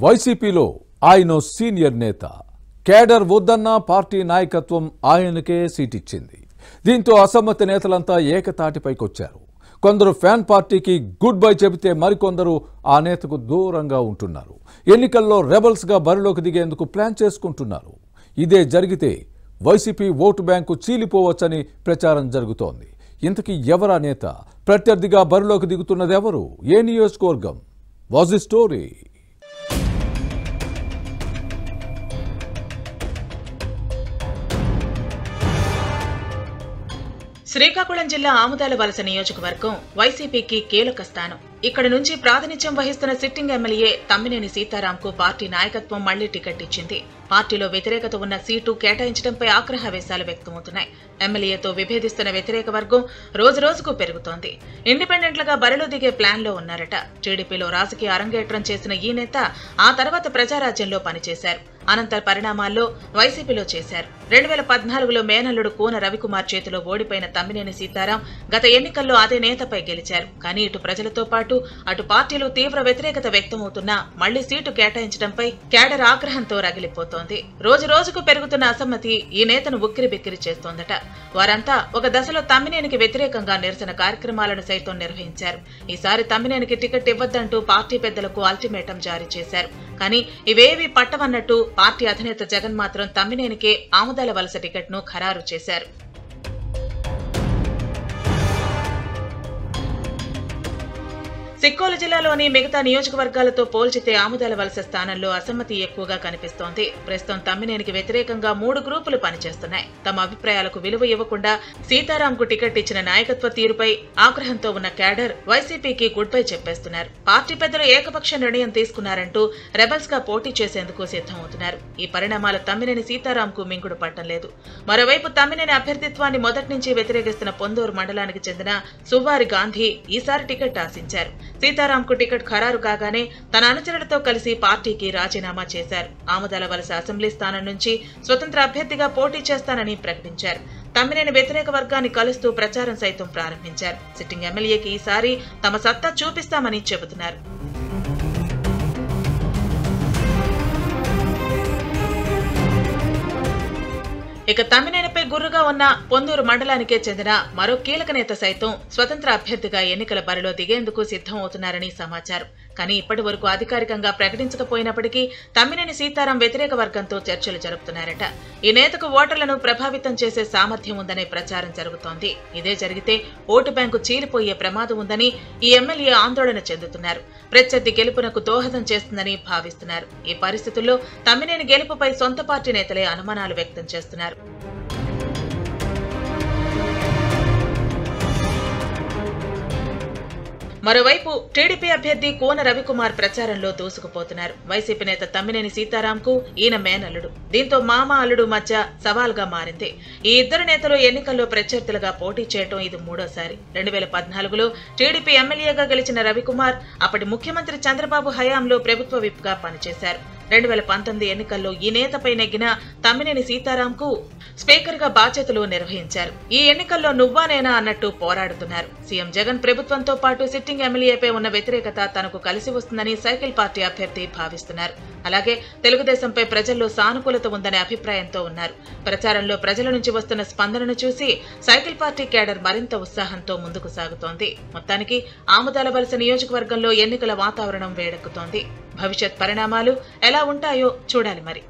వైసీపీలో ఆయన సీనియర్ నేత కేడర్ వద్దన్న పార్టీ నాయకత్వం ఆయనకే సీట్ ఇచ్చింది. దీంతో అసమ్మతి నేతలంతా ఏకతాటిపైకొచ్చారు. కొందరు ఫ్యాన్ పార్టీకి గుడ్ బై చెబితే మరికొందరు ఆ నేతకు దూరంగా ఉంటున్నారు. ఎన్నికల్లో రెబల్స్ గా బరిలోకి దిగేందుకు ప్లాన్ చేసుకుంటున్నారు. ఇదే జరిగితే వైసీపీ ఓటు బ్యాంకు చీలిపోవచ్చని ప్రచారం జరుగుతోంది. ఇంతకీ ఎవరా నేత? ప్రత్యర్థిగా బరిలోకి దిగుతున్నది ఎవరు? ఏ నియోజకవర్గం? Was the story? శ్రీకాకుళం జిల్లా ఆముదాల వలస నియోజకవర్గం వైసీపీకి కీలక స్థానం. ఇక్కడ నుంచి ప్రాతినిధ్యం వహిస్తున్న సిట్టింగ్ ఎమ్మెల్యే తమ్మినేని సీతారాంకు పార్టీ నాయకత్వం మళ్లీ టికెట్ ఇచ్చింది. పార్టీలో వ్యతిరేకత ఉన్న సీటు కేటాయించడంపై ఆగ్రహవేశాలు వ్యక్తమవుతున్నాయి. ఎమ్మెల్యేతో విభేదిస్తున్న వ్యతిరేక వర్గం రోజురోజుకు పెరుగుతోంది. ఇండిపెండెంట్లుగా బరిలో దిగే ప్లాన్లో ఉన్నారట. టీడీపీలో రాజకీయ అరంగేట్రం చేసిన ఈ నేత ఆ తర్వాత ప్రజారాజ్యంలో పనిచేశారు. అనంతర పరిణామాల్లో వైసీపీలో చేశారు. 2014లో మేనల్లుడు కూన రవికుమార్ చేతిలో ఓడిపోయిన తమ్మినేని సీతారాం గత ఎన్నికల్లో అదే నేతపై గెలిచారు. కానీ ఇటు ప్రజలతో పాటు అటు పార్టీలో తీవ్ర వ్యతిరేకత వ్యక్తమవుతున్నా మళ్లీ సీటు కేటాయించడంపై కేడర్ ఆగ్రహంతో రగిలిపోతోంది. రోజు రోజుకు పెరుగుతున్న అసమ్మతి ఈ నేతను ఉక్కిరిబిక్కిరి చేస్తోందట. వారంతా ఒక దశలో తమ్మినేనికి వ్యతిరేకంగా నిరసన కార్యక్రమాలను సైతం నిర్వహించారు. ఈసారి తమ్మినేనికి టికెట్ ఇవ్వద్దంటూ పార్టీ పెద్దలకు అల్టిమేటం జారీ చేశారు. కానీ ఇవేవీ పట్టవన్నట్టు పార్టీ అధినేత జగన్ మాత్రం తమ్మినేనికే ఆముదాల వలస టికెట్ను ఖరారు చేశారు. సిక్కోలు జిల్లాలోని మిగతా నియోజకవర్గాలతో పోల్చితే ఆముదాల వలస స్థానంలో అసమ్మతి ఎక్కువగా కనిపిస్తోంది. ప్రస్తుతం తమ్మినేనికి వ్యతిరేకంగా 3 గ్రూపులు పనిచేస్తున్నాయి. తమ అభిప్రాయాలకు విలువ ఇవ్వకుండా సీతారాంకు టికెట్ ఇచ్చిన నాయకత్వ తీరుపై ఆగ్రహంతో ఉన్న కేడర్ వైసీపీకి గుడ్ బై చెప్పేస్తున్నారు. పార్టీ పెద్దలు ఏకపక్ష నిర్ణయం తీసుకున్నారంటూ రెబల్స్ గా పోటీ చేసేందుకు సిద్ధమవుతున్నారు. ఈ పరిణామాలు తమ్మినేని సీతారాంకు మింగుడు పట్టం లేదు. మరోవైపు తమ్మినేని అభ్యర్థిత్వాన్ని మొదటి నుంచి వ్యతిరేకిస్తున్న పొందూరు మండలానికి చెందిన సువారి గాంధీ ఈసారి టికెట్ ఆశించారు. సీతారాంకు టికెట్ ఖరారు కాగానే తన అనుచరులతో కలిసి పార్టీకి రాజీనామా చేశారు. ఆముదాల వలస అసెంబ్లీ స్థానం నుంచి స్వతంత్ర అభ్యర్థిగా పోటీ చేస్తానని ప్రకటించారు. తమ్మినేని వ్యతిరేక వర్గాన్ని కలుస్తూ ప్రచారం సైతం ప్రారంభించారు. సిట్టింగ్ ఎమ్మెల్యేకి ఈసారి తమ సత్తా చూపిస్తామని చెబుతున్నారు. ఇక తమ్మినేనిపై గుర్రుగా ఉన్న పొందూరు మండలానికే చెందిన మరో కీలక నేత సైతం స్వతంత్ర అభ్యర్థిగా ఎన్నికల బరిలో దిగేందుకు సిద్ధమవుతున్నారని సమాచారం. కానీ ఇప్పటి వరకు అధికారికంగా ప్రకటించకపోయినప్పటికీ తమ్మినేని సీతారాం వ్యతిరేక వర్గంతో చర్చలు జరుపుతున్నారట. ఈ నేతకు ఓటర్లను ప్రభావితం చేసే సామర్థ్యం ఉందనే ప్రచారం జరుగుతోంది. ఇదే జరిగితే ఓటు బ్యాంకు చీలిపోయే ప్రమాదం ఉందని ఈ ఎమ్మెల్యే ఆందోళన చెందుతున్నారు. ప్రత్యర్థి గెలుపునకు దోహదం చేస్తుందని భావిస్తున్నారు. ఈ పరిస్థితుల్లో తమ్మినేని గెలుపుపై సొంత పార్టీ నేతలే అనుమానాలు వ్యక్తం చేస్తున్నారు. మరోవైపు టీడీపీ అభ్యర్థి కూన రవికుమార్ ప్రచారంలో దూసుకుపోతున్నారు. వైసీపీ నేత తమ్మినేని సీతారాంకు ఈయన మేనల్లుడు. దీంతో మామ అల్లుడు మధ్య సవాల్గా మారింది. ఈ ఇద్దరు నేతలు ఎన్నికల్లో ప్రత్యర్థులుగా పోటీ చేయడం ఇది 3వసారి. 2014లో టీడీపీ ఎమ్మెల్యేగా గెలిచిన రవికుమార్ అప్పటి ముఖ్యమంత్రి చంద్రబాబు హయాంలో ప్రభుత్వ విప్గా పనిచేశారు. 2019 ఎన్నికల్లో ఈ నేతపై నెగ్గిన తమ్మినేని సీతారాంకు స్పీకర్ గా బాధ్యతలు నిర్వహించారు. ఈ ఎన్నికల్లో నువ్వా నేనా అన్నట్టు పోరాడుతున్నారు. సీఎం జగన్ ప్రభుత్వంతో పాటు సిట్టింగ్ ఎమ్మెల్యేపై ఉన్న వ్యతిరేకత తనకు కలిసి వస్తుందని సైకిల్ పార్టీ అభ్యర్థి భావిస్తున్నారు. అలాగే తెలుగుదేశంపై ప్రజల్లో సానుకూలత ఉందనే అభిప్రాయంతో ఉన్నారు. ప్రచారంలో ప్రజల నుంచి వస్తున్న స్పందనను చూసి సైకిల్ పార్టీ కేడర్ మరింత ఉత్సాహంతో ముందుకు సాగుతోంది. మొత్తానికి ఆముదాల వలస నియోజకవర్గంలో ఎన్నికల వాతావరణం వేడెక్కుతోంది. భవిష్యత్ పరిణామాలు ఎలా ఉంటాయో చూడాలి మరి.